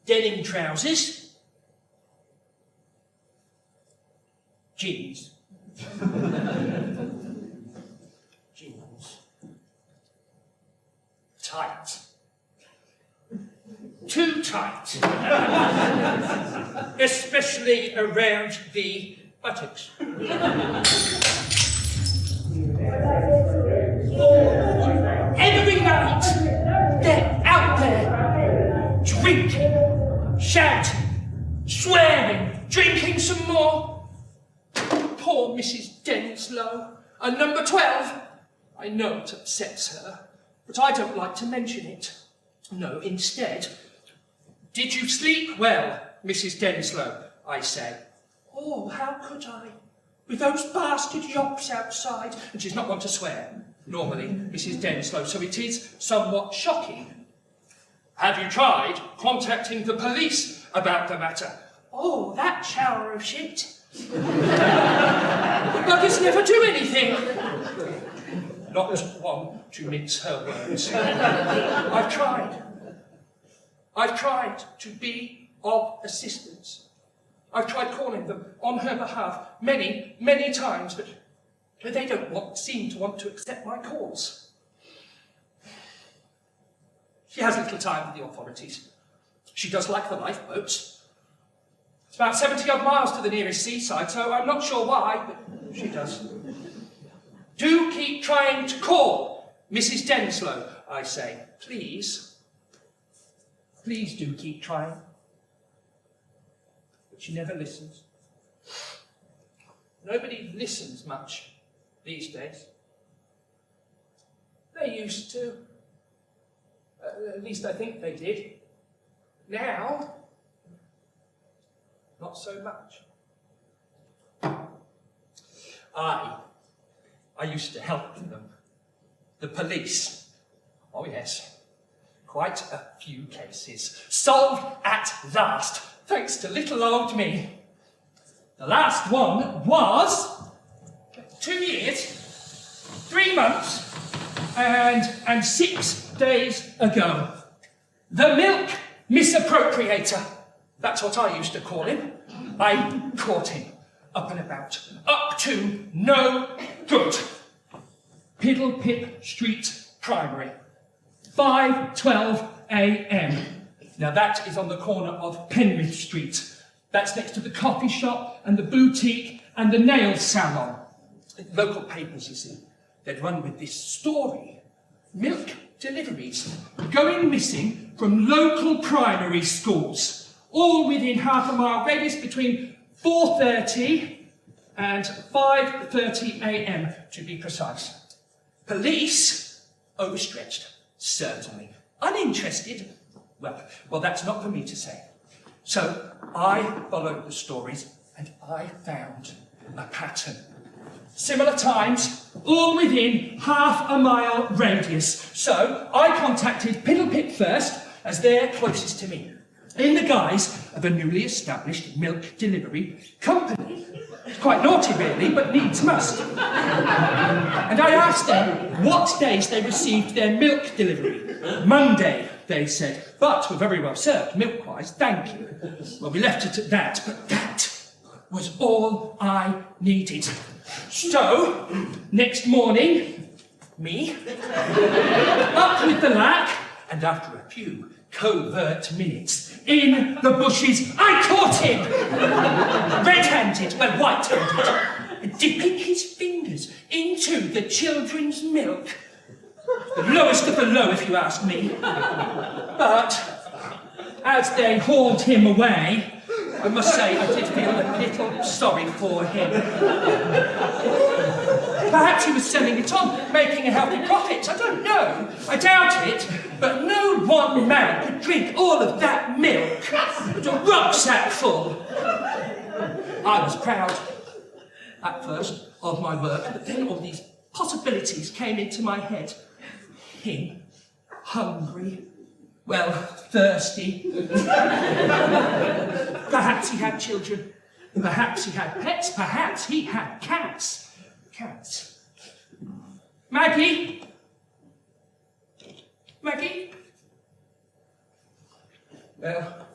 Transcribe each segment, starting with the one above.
denim trousers, jeans, jeans, tight, too tight, especially around the buttocks. Every night, they're out there, drinking, shouting, swearing, drinking some more. Poor Mrs. Denslow, and number 12. I know it upsets her, but I don't like to mention it. No, instead, did you sleep well, Mrs. Denslow? I say. Oh, how could I? With those bastard yops outside. And she's not one to swear, normally, Mrs. Denslow, so it is somewhat shocking. Have you tried contacting the police about the matter? Oh, that shower of shit. The buggers never do anything. Not one to mince her words. I've tried. I've tried to be of assistance. I've tried calling them on her behalf many, many times, but they don't seem to want to accept my calls. She has little time for the authorities. She does like the lifeboats. It's about 70-odd miles to the nearest seaside, so I'm not sure why, but she does. Do keep trying to call Mrs. Denslow, I say. Please. Please do keep trying. But she never listens. Nobody listens much these days. They used to. At least I think they did. Now, not so much. I used to help them. The police. Oh yes. Quite a few cases. Solved at last, thanks to little old me. The last one was 2 years, 3 months, and 6 days ago. The milk misappropriator. That's what I used to call him. I caught him up and about, up to no good. Piddlepip Street Primary, 5:12 a.m. Now that is on the corner of Penrith Street. That's next to the coffee shop and the boutique and the nail salon. Local papers, you see, they'd run with this story. Milk deliveries going missing from local primary schools, all within half a mile radius between 4:30 and 5:30 a.m. to be precise. Police, overstretched, certainly. Uninterested, well, that's not for me to say. So I followed the stories and I found a pattern. Similar times, all within half a mile radius. So I contacted Piddlepip first, as they're closest to me, in the guise of a newly established milk delivery company. It's quite naughty, really, but needs must. And I asked them what days they received their milk delivery. Monday, they said, but we're very well served, milk-wise, thank you. Well, we left it at that, but that was all I needed. So, next morning, me, up with the lack, and after a few covert minutes, in the bushes, I caught him! Red-handed, well, white-handed, dipping his fingers into the children's milk. The lowest of the low, if you ask me. But, as they hauled him away, I must say I did feel a little sorry for him. Perhaps he was selling it on, making a healthy profit. I don't know. I doubt it. But no one man could drink all of that milk. But a rucksack full. I was proud, at first, of my work, but then all these possibilities came into my head. Him, hungry, well, thirsty. Perhaps he had children. Perhaps he had pets. Perhaps he had cats. Cats. Maggie? Maggie? Well,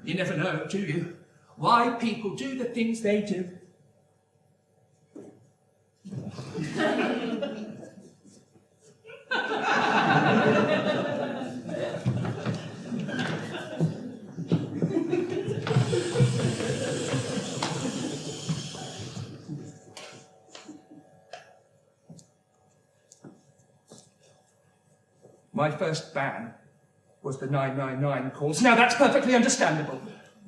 You never know, do you? Why people do the things they do. My first ban was the 999 calls. Now that's perfectly understandable.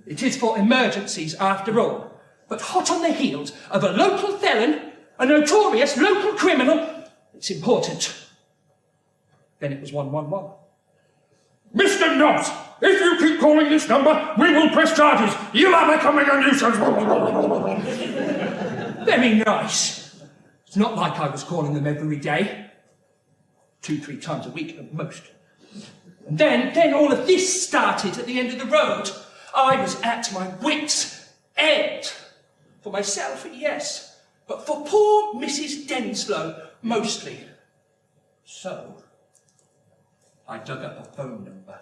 It is for emergencies after all. But hot on the heels of a local felon, a notorious local criminal, it's important. Then it was 111. Mr. Nobbs, if you keep calling this number, we will press charges. You are becoming a nuisance. Very nice. It's not like I was calling them every day. 2-3 times a week at most. And then all of this started at the end of the road. I was at my wits' end. For myself, yes, but for poor Mrs. Denslow, mostly. So, I dug up a phone number.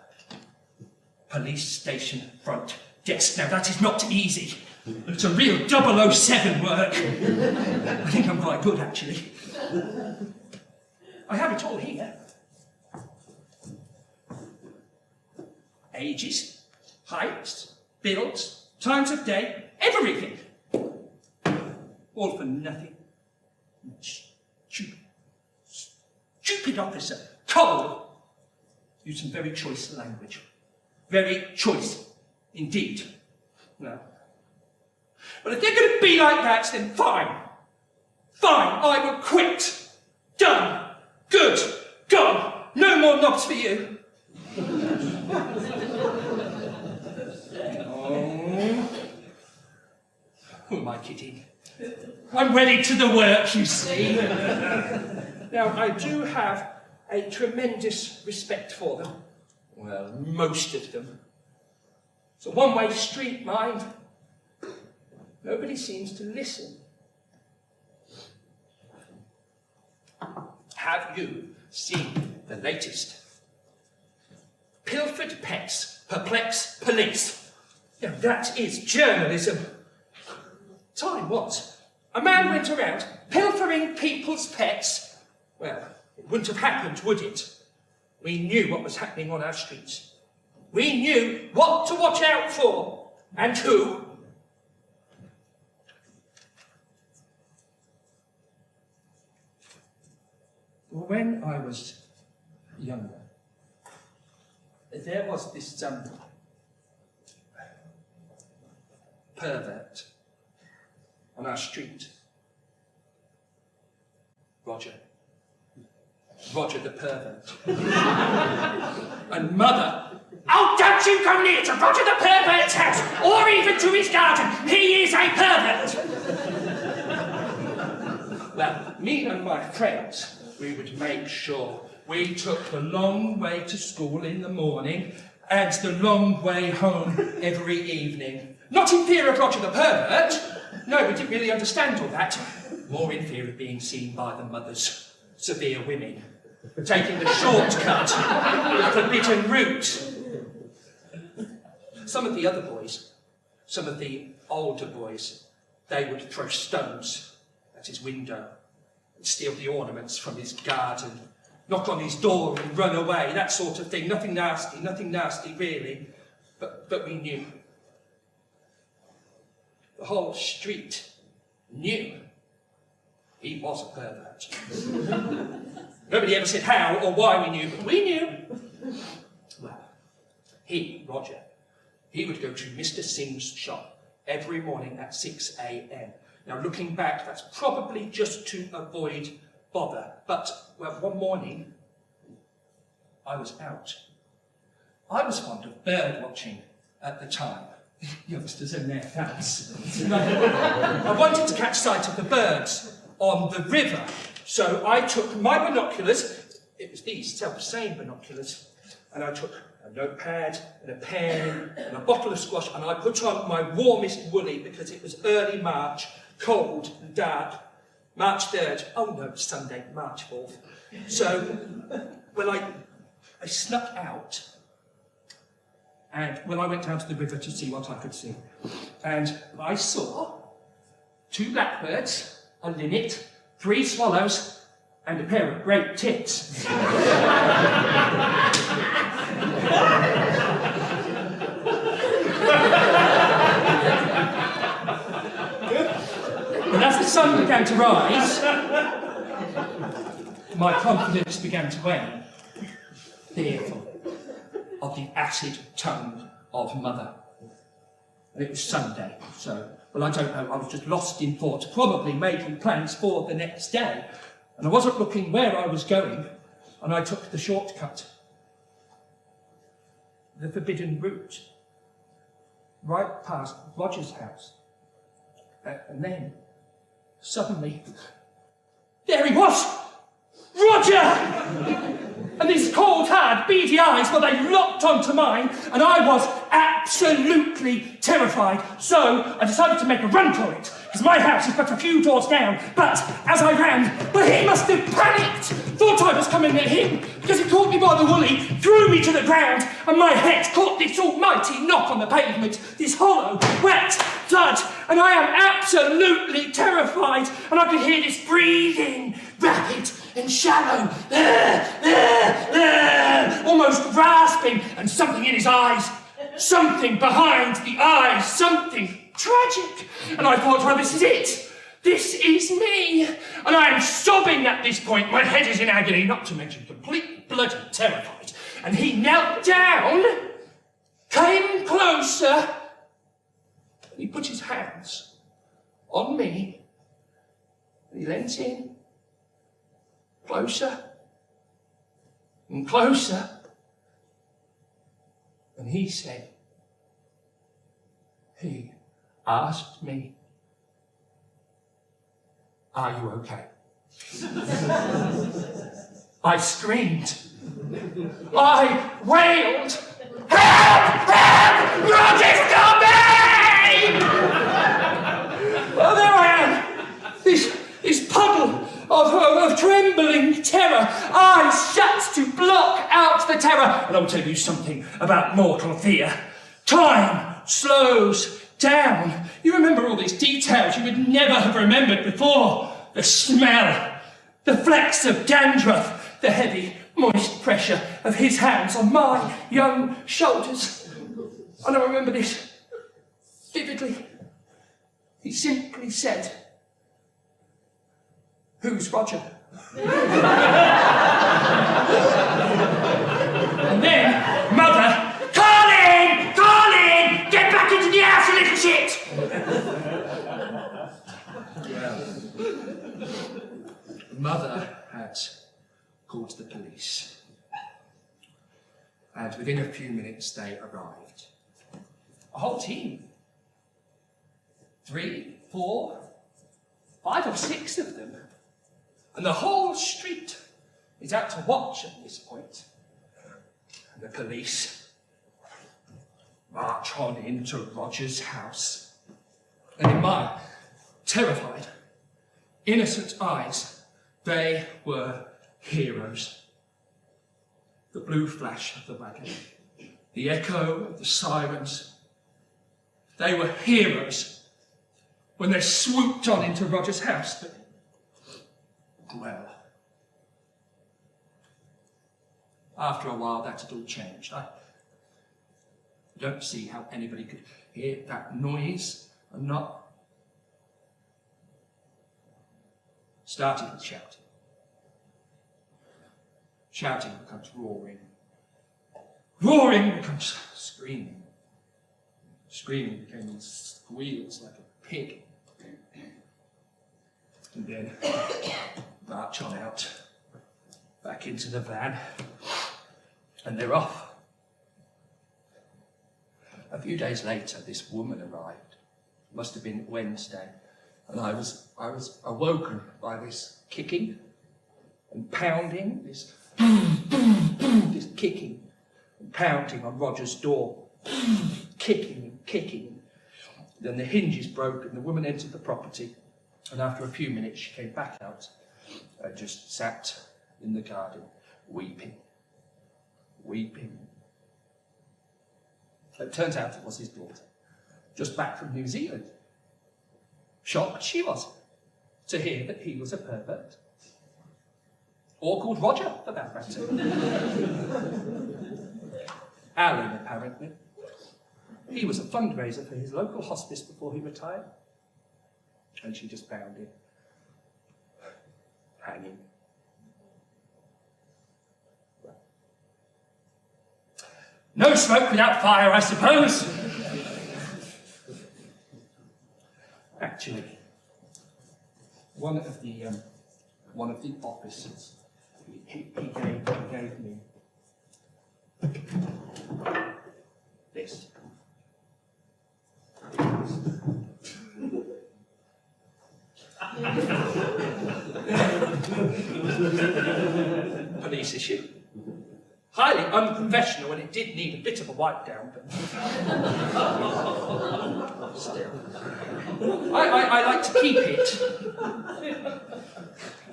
Police station front desk. Now that is not easy. It's a real 007 work. I think I'm quite good, actually. I have it all here. Ages, heights, builds, times of day, everything. All for nothing. Stupid officer, cold. Use some very choice language. Very choice indeed. No. But if they're going to be like that, then fine. Fine, I will quit. Done. Good. Gone. No more knobs for you. Oh. Who am I kidding? I'm wedded to the work, you see. Now, I do have a tremendous respect for them. Well, most of them. It's a one-way street, mind. Nobody seems to listen. Have you seen the latest? Pilfered pets perplex police. Now, that is journalism. Time what? A man went around pilfering people's pets. Well, it wouldn't have happened, would it? We knew what was happening on our streets. We knew what to watch out for, and who. When I was younger, there was this pervert on our street. Roger the pervert. And Mother, oh, don't you go near to Roger the pervert's house, or even to his garden. He is a pervert. Well, me and my friends, we would make sure we took the long way to school in the morning and the long way home every evening. Not in fear of Roger the pervert. No, we didn't really understand all that. More in fear of being seen by the mothers, severe women, taking the shortcut, the forbidden route. Some of the other boys, some of the older boys, they would throw stones at his window, steal the ornaments from his garden, knock on his door and run away, that sort of thing. Nothing nasty really, but we knew. The whole street knew he was a pervert. Nobody ever said how or why we knew, but we knew. Well, Roger, he would go to Mr. Singh's shop every morning at 6 a.m. Now, looking back, that's probably just to avoid bother. But, well, one morning, I was out. I was fond of bird watching at the time. Youngsters and their fans. I wanted to catch sight of the birds on the river. So I took my binoculars, it was these self-same binoculars, and I took a notepad and a pen and a bottle of squash, and I put on my warmest woolly because it was early March, cold and dark. March 3rd, oh no, it's Sunday, March 4th. So, well, I snuck out, And well, I went down to the river to see what I could see. And I saw 2 blackbirds, a linnet, 3 swallows, and a pair of great tits. And as the sun began to rise, my confidence began to wane, fearful of the acid tongue of mother. And it was Sunday, so, well, I don't know, I was just lost in thought, probably making plans for the next day. And I wasn't looking where I was going, and I took the shortcut, the forbidden route, right past Roger's house. And then, suddenly, there he was! Roger! And his cold, hard, beady eyes, well, they locked onto mine, and I was absolutely terrified. So I decided to make a run for it, because my house is but a few doors down. But as I ran, well, he must have panicked, thought I was coming at him, because he caught me by the woolly, threw me to the ground, and my head caught this almighty knock on the pavement, this hollow, wet thud, and I am absolutely terrified, and I could hear this breathing, rapid and shallow, almost rasping, and something in his eyes, something behind the eyes, something tragic. And I thought, well, this is it. This is me. And I am sobbing at this point. My head is in agony, not to mention completely bloody terrified. And he knelt down, came closer, and he put his hands on me, and he leant in, closer and closer, and he said, he asked me, "Are you okay?" I screamed. I wailed, "Help! Help! Roger's got me!" Well, there I am, this puddle of trembling terror, eyes shut to block out the terror. And I'll tell you something about mortal fear. Time slows down. You remember all these details you would never have remembered before. The smell, the flecks of dandruff, the heavy, moist pressure of his hands on my young shoulders. And I remember this vividly. He simply said, "Who's Roger?" And then, Mother, Colin! Colin! Get back into the house, you little shit! Well, Mother had called the police. And within a few minutes, they arrived. A whole team. 3, 4, 5 or 6 of them. And the whole street is out to watch at this point. And the police march on into Roger's house. And in my terrified, innocent eyes, they were heroes. The blue flash of the wagon, the echo of the sirens. They were heroes when they swooped on into Roger's house. But, well, after a while that had all changed. I don't see how anybody could hear that noise and not started with shouting. Shouting becomes roaring. Roaring becomes screaming. Screaming became squeals like a pig. And then march on out, back into the van, and they're off. A few days later, this woman arrived. It must have been Wednesday, and I was awoken by this kicking and pounding, this kicking and pounding on Roger's door, kicking and kicking. Then the hinges broke, and the woman entered the property. And after a few minutes, she came back out and just sat in the garden, weeping, weeping. It turns out it was his daughter, just back from New Zealand. Shocked she was to hear that he was a pervert. Or called Roger, for that matter. Alan, apparently. He was a fundraiser for his local hospice before he retired. And she just found him hanging. No smoke without fire, I suppose. Actually, one of the officers, he gave me this. Police issue. Highly unprofessional, and it did need a bit of a wipe down, but still. I like to keep it.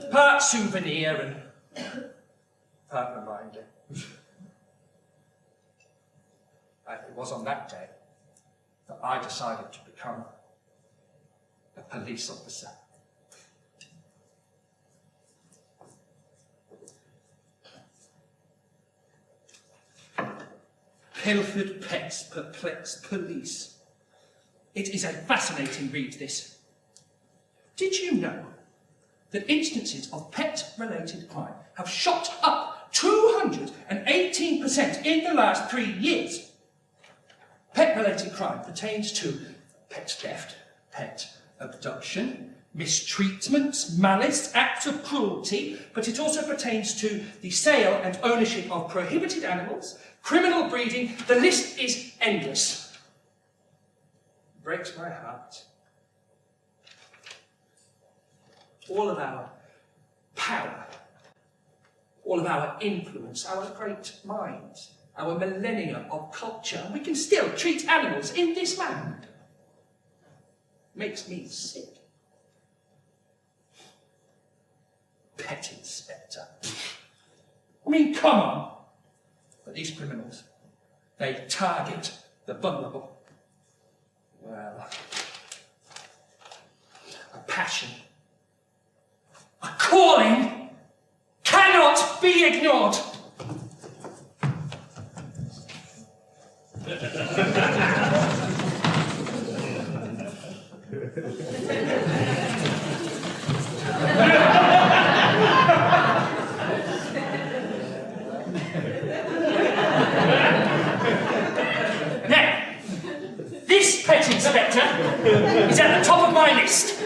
Part souvenir and part reminder. It was on that day that I decided to become a police officer. Pilfered pets perplex police. It is a fascinating read, this. Did you know that instances of pet-related crime have shot up 218% in the last 3 years? Pet-related crime pertains to pet theft, pet abduction, mistreatment, malice, acts of cruelty, but it also pertains to the sale and ownership of prohibited animals, criminal breeding. The list is endless. It breaks my heart. All of our power, all of our influence, our great minds, our millennia of culture, and we can still treat animals in this manner. Makes me sick. Pet inspector. I mean, come on. But these criminals, they target the vulnerable. Well, a passion, a calling cannot be ignored. Now, this pet inspector is at the top of my list.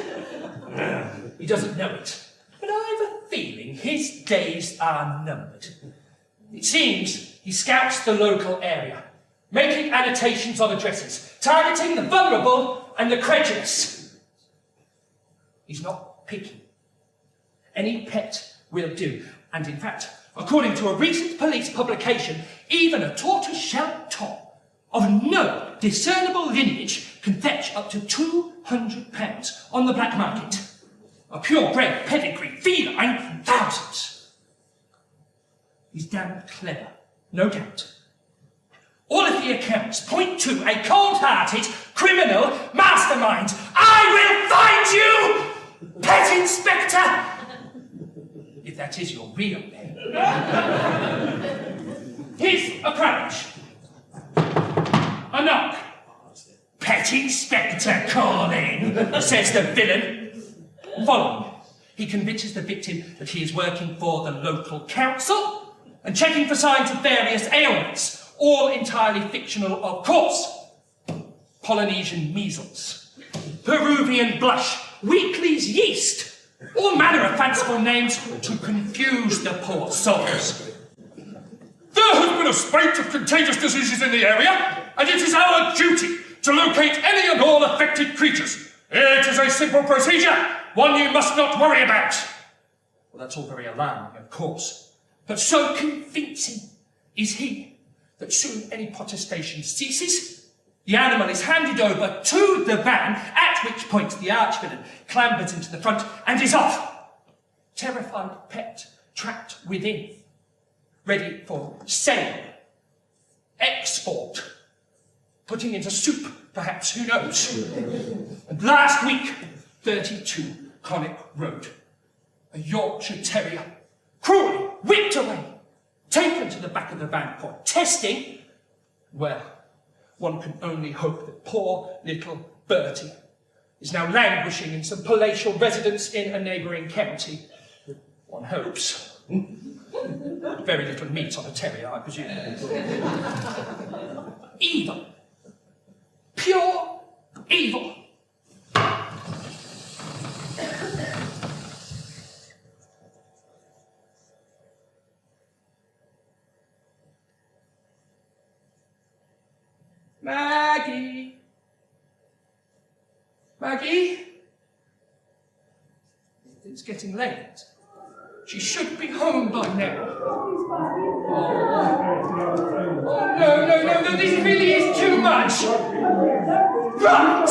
He doesn't know it, but I've a feeling his days are numbered. It seems he scouts the local area, making annotations on addresses, targeting the vulnerable and the credulous. He's not picky. Any pet will do. And in fact, according to a recent police publication, even a tortoise-shell top of no discernible lineage can fetch up to £200 on the black market. A purebred pedigree feline, thousands. He's damn clever, no doubt. All of the accounts point to a cold-hearted criminal mastermind. I will find you, Pet Inspector! If that is your real name. Here's a crash. A knock. Pet Inspector calling, says the villain. Following, he convinces the victim that he is working for the local council and checking for signs of various ailments, all entirely fictional, of course. Polynesian measles, Peruvian blush, Weekly's yeast, all manner of fanciful names to confuse the poor souls. There has been a spate of contagious diseases in the area, and it is our duty to locate any and all affected creatures. It is a simple procedure, one you must not worry about. Well, that's all very alarming, of course, but so convincing is he that soon any protestation ceases. The animal is handed over to the van, at which point the arch-villain clambers into the front and is off. Terrified pet trapped within, ready for sale, export, putting into soup, perhaps, who knows? And last week, 32 Conic Road, a Yorkshire Terrier, cruelly whipped away, taken to the back of the van for testing. Well, one can only hope that poor little Bertie is now languishing in some palatial residence in a neighbouring county. One hopes. Very little meat on a terrier, I presume. Evil. Pure evil. Maggie? Maggie? It's getting late. She should be home by now. Oh, no, this really is too much. Right!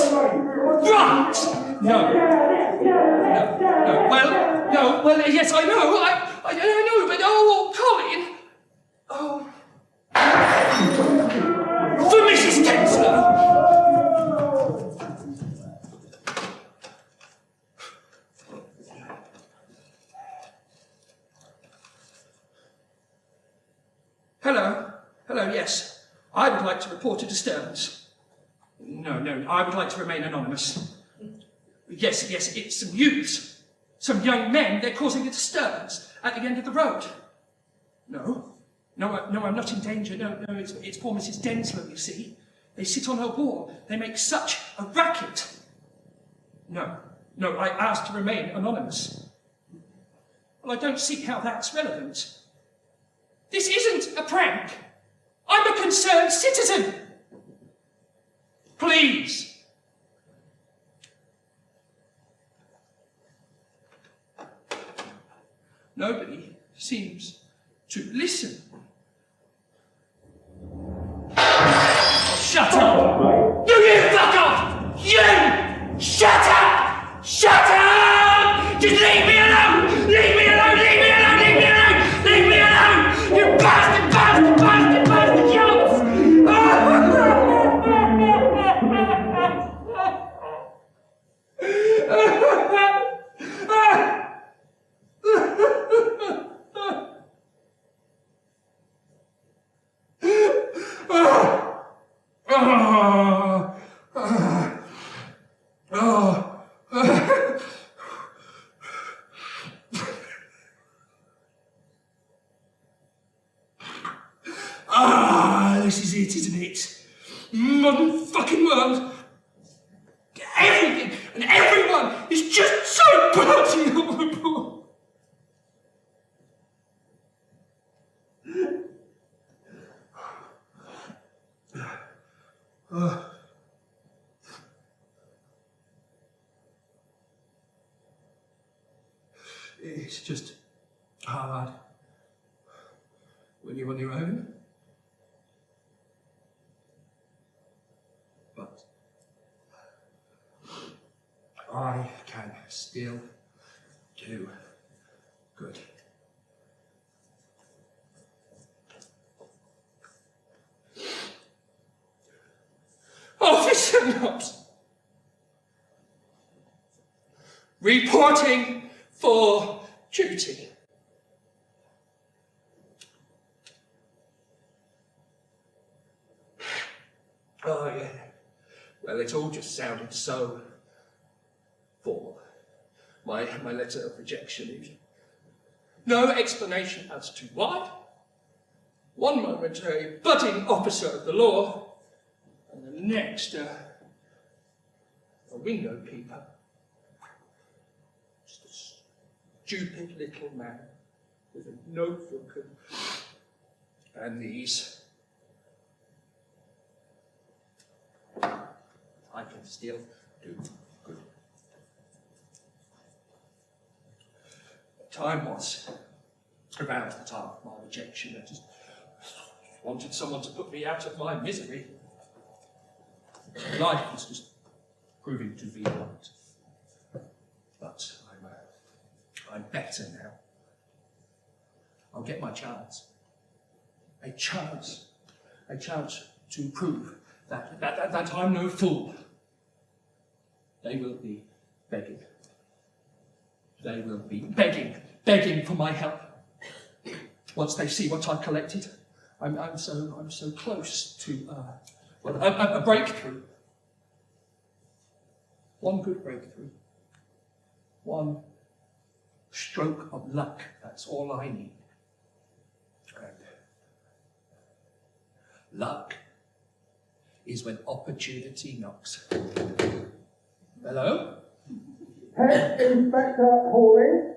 No, well, yes, I know, I know, but Colin. For Mrs. Tensler. Hello, yes. I would like to report a disturbance. No, I would like to remain anonymous. Yes, it's some youths, some young men, they're causing a disturbance at the end of the road. No, I'm not in danger. No, it's poor Mrs. Denslow, you see. They sit on her wall. They make such a racket. No, I asked to remain anonymous. Well, I don't see how that's relevant. This isn't a prank. I'm a concerned citizen. Please. Nobody seems to listen. Shut up! You fuck off! You! Shut up! Shut up! Just leave me alone! Leave me alone! Leave me alone! Leave me alone! Leave me alone! You bastard! This is it, isn't it? Modern fucking world. Everything and everyone is just so bloody horrible. It's just hard when you're on your own. But I can still do good. Officer Knott, reporting for duty. Oh, yeah. Well, it all just sounded so formal. My letter of rejection. No explanation as to why. One moment a budding officer of the law, and the next a window keeper. Just a stupid little man with a notebook and these. I can still do good. Time was around the time of my rejection. I just wanted someone to put me out of my misery. Life was just proving to be hard. But I'm better now. I'll get my chance. A chance to prove that I'm no fool. They will be begging. They will be begging for my help. Once they see what I've collected, I'm so close to a breakthrough. One good breakthrough. One stroke of luck. That's all I need. And luck is when opportunity knocks. Hello? Head Inspector Hawley.